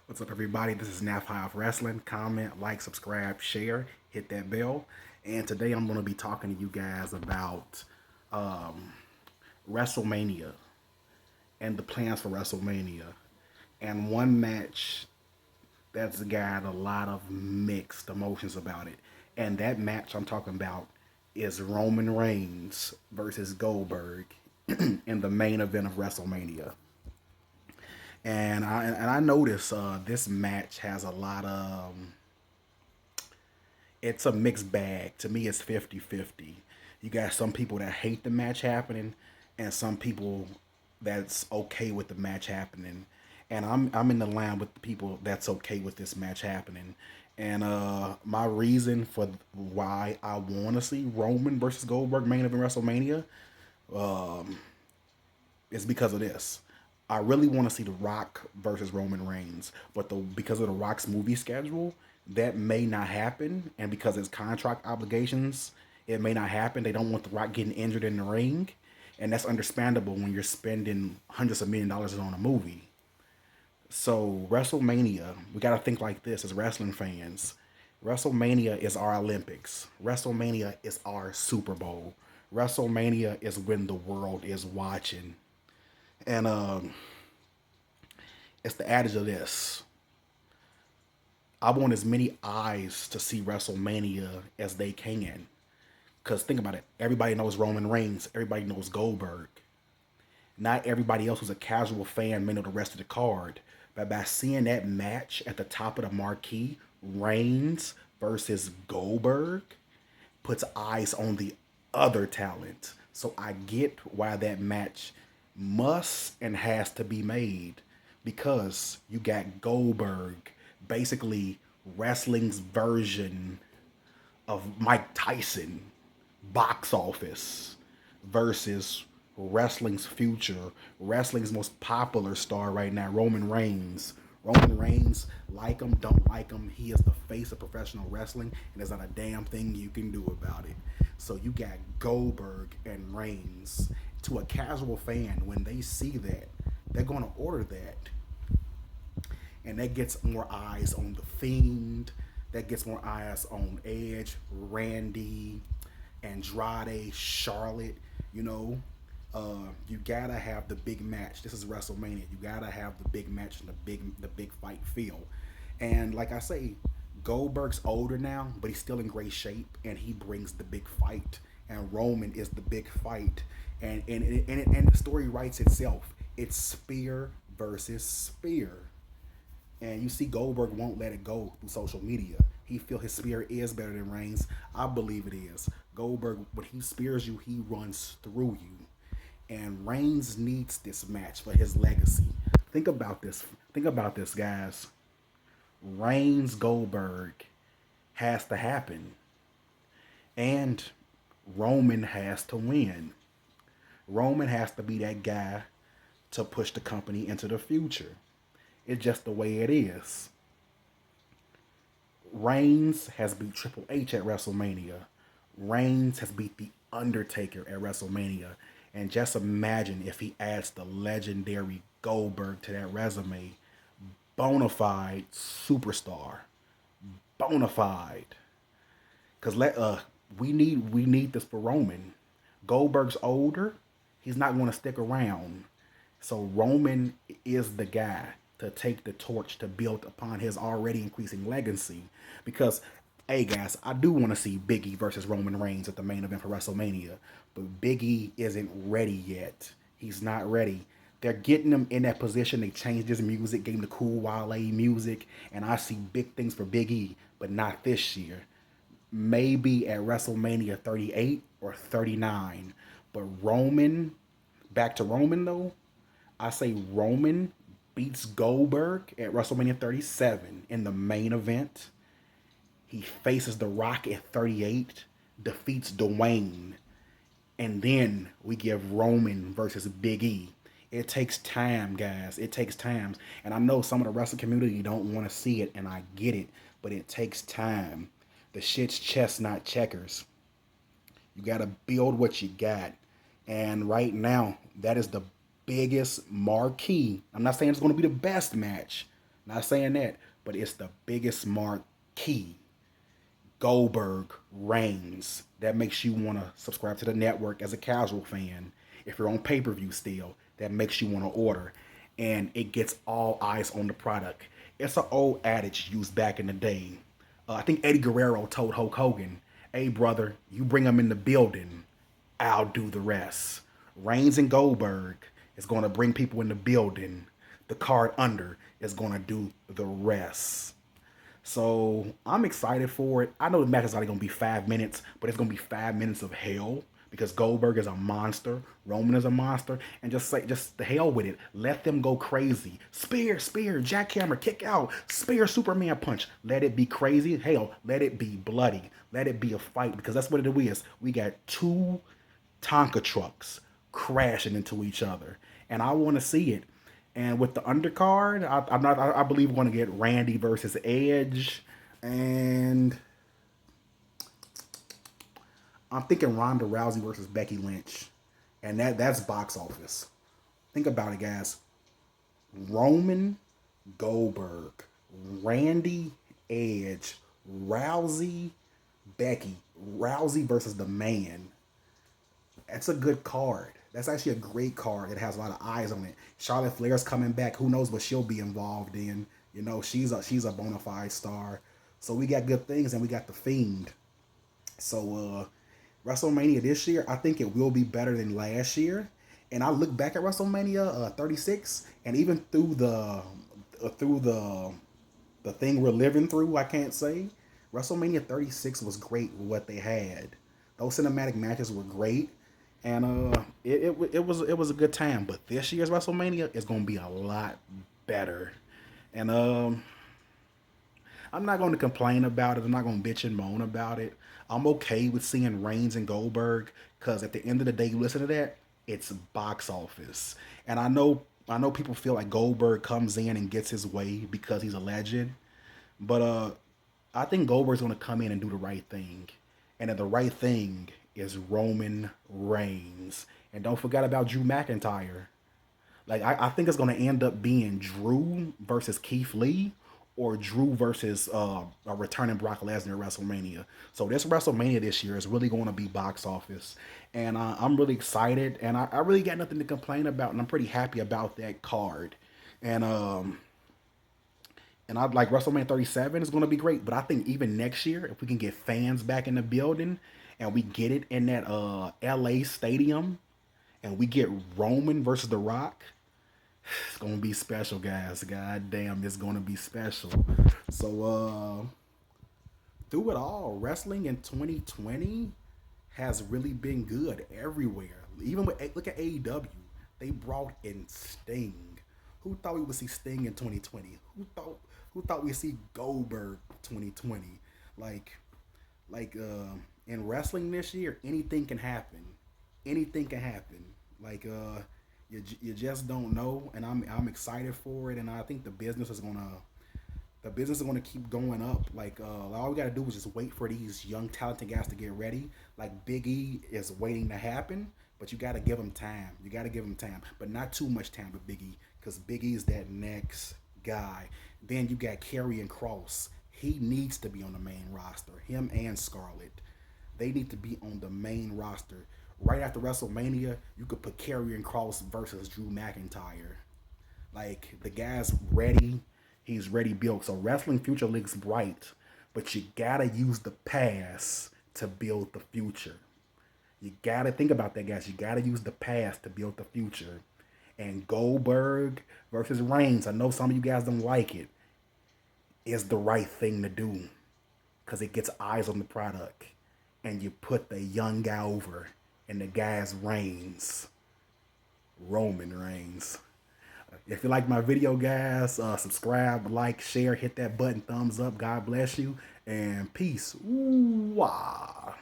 What's up, everybody? This is Naf High of Wrestling. Comment, like, subscribe, share, hit that bell. And today I'm going to be talking to you guys about um, WrestleMania and the plans for WrestleMania. And one match that's got a lot of mixed emotions about it. And that match I'm talking about is Roman Reigns versus Goldberg in the main event of WrestleMania. And I notice this match has a lot of it's a mixed bag. To me, it's 50-50. You got some people that hate the match happening, and some people that's okay with the match happening. And I'm in the line with the people that's okay with this match happening. And my reason for why I want to see Roman versus Goldberg main event WrestleMania is because of this. I really want to see The Rock versus Roman Reigns, but because of The Rock's movie schedule, that may not happen, and because his contract obligations, it may not happen. They don't want The Rock getting injured in the ring, and that's understandable when you're spending hundreds of $1 millions on a movie. So WrestleMania, we got to think like this as wrestling fans. WrestleMania is our Olympics. WrestleMania is our Super Bowl. WrestleMania is when the world is watching. And it's the adage of this. I want as many eyes to see WrestleMania as they can. Because think about it. Everybody knows Roman Reigns. Everybody knows Goldberg. Not everybody else who's a casual fan may know the rest of the card. But by seeing that match at the top of the marquee, Reigns versus Goldberg, puts eyes on the other talent. So I get why that match must and has to be made because you got Goldberg, basically wrestling's version of Mike Tyson, box office, versus wrestling's future, wrestling's most popular star right now, Roman Reigns. Roman Reigns, like him, don't like him, he is the face of professional wrestling, and there's not a damn thing you can do about it. So you got Goldberg and Reigns. To a casual fan, when they see that, they're going to order that, and that gets more eyes on the Fiend. That gets more eyes on Edge, Randy, Andrade, Charlotte. You know, you gotta have the big match. This is WrestleMania. You gotta have the big match and the big fight feel. And like I say, Goldberg's older now, but he's still in great shape, and he brings the big fight. And Roman is the big fight, and the story writes itself. It's spear versus spear. And you see Goldberg won't let it go through social media. He feel his spear is better than Reigns. I believe it is. Goldberg, when he spears you, he runs through you. And Reigns needs this match for his legacy. Think about this. Think about this, guys. Reigns Goldberg has to happen. And Roman has to win. Roman has to be that guy to push the company into the future. It's just the way it is. Reigns has beat Triple H at WrestleMania. Reigns has beat The Undertaker at WrestleMania. And just imagine if he adds the legendary Goldberg to that resume. Bona fide superstar. Bona fide. Because we need this for Roman. Goldberg's older. He's not going to stick around. So Roman is the guy to take the torch to build upon his already increasing legacy. Because, hey guys, I do want to see Biggie versus Roman Reigns at the main event for WrestleMania, but Biggie isn't ready yet. He's not ready. They're getting him in that position. They changed his music, gave him the cool Wale music, and I see big things for Biggie, but not this year. Maybe at WrestleMania 38 or 39. But Roman, back to Roman though, I say Roman beats Goldberg at WrestleMania 37 in the main event. He faces The Rock at 38, defeats Dwayne, and then we give Roman versus Big E. It takes time, guys. It takes time. And I know some of the wrestling community don't want to see it, and I get it, but it takes time. The shit's chess, not checkers. You got to build what you got. And right now, that is the biggest marquee. I'm not saying it's going to be the best match, Not saying that, but it's the biggest marquee. Goldberg Reigns. That makes you want to subscribe to the network as a casual fan. If you're on pay per view still, that makes you want to order. And it gets all eyes on the product. It's an old adage used back in the day. I think Eddie Guerrero told Hulk Hogan, "Hey, brother, you bring them in the building, I'll do the rest." Reigns and Goldberg is going to bring people in the building. The card under is going to do the rest. So I'm excited for it. I know the match is only gonna be 5 minutes, but it's gonna be 5 minutes of hell because Goldberg is a monster, Roman is a monster, and just the hell with it. Let them go crazy. Spear, spear, jackhammer, kick out, spear, Superman punch. Let it be crazy. Hell, let it be bloody. Let it be a fight because that's what it is. We got two Tonka trucks crashing into each other, and I want to see it. And with the undercard, I believe we're going to get Randy versus Edge, and I'm thinking Ronda Rousey versus Becky Lynch, and that's box office. Think about it, guys. Roman, Goldberg, Randy, Edge, Rousey, Becky, Rousey versus the Man. That's a good card. That's actually a great card. It has a lot of eyes on it. Charlotte Flair's coming back. Who knows what she'll be involved in? You know, she's a bona fide star. So we got good things, and we got the Fiend. So WrestleMania this year, I think it will be better than last year. And I look back at WrestleMania 36, and even through the thing we're living through, I can't say WrestleMania 36 was great with what they had. Those cinematic matches were great, and it was a good time. But this year's WrestleMania is gonna be a lot better, and I'm not going to complain about it. I'm not going to bitch and moan about it. I'm okay with seeing Reigns and Goldberg because at the end of the day, you listen to that, it's box office. And I know people feel like Goldberg comes in and gets his way because he's a legend, but I think Goldberg's going to come in and do the right thing, and then the right thing is Roman Reigns. And don't forget about Drew McIntyre. Like I think it's gonna end up being Drew versus Keith Lee or Drew versus a returning Brock Lesnar at WrestleMania. So this WrestleMania this year is really going to be box office, and I'm really excited, and I really got nothing to complain about, and I'm pretty happy about that card, and I'd like WrestleMania 37 is going to be great, but I think even next year if we can get fans back in the building and we get it in that LA stadium and we get Roman versus The Rock, it's gonna be special, guys. God damn, it's gonna be special. So, through it all, wrestling in 2020 has really been good everywhere. Even with look at AEW, they brought in Sting. Who thought we would see Sting in 2020? Who thought we'd see Goldberg 2020? Like in wrestling this year, anything can happen. Anything can happen. Like you just don't know, and I'm excited for it, and I think the business is gonna keep going up. Like all we gotta do is just wait for these young talented guys to get ready. Like Big E is waiting to happen, but you gotta give him time. You gotta give him time, but not too much time with Big E, because Big E is that next guy. Then you got Karrion and Cross. He needs to be on the main roster. Him and Scarlett, they need to be on the main roster. Right after WrestleMania, you could put Karrion and Cross versus Drew McIntyre. Like the guy's ready, he's ready built. So wrestling future looks bright, but you gotta use the past to build the future. You gotta think about that, guys. You gotta use the past to build the future. And Goldberg versus Reigns, I know some of you guys don't like it, is the right thing to do because it gets eyes on the product, and you put the young guy over, and the guy's Reigns, Roman Reigns. If you like my video, guys, subscribe, like, share, hit that button, thumbs up. God bless you, and peace. Ooh-wah.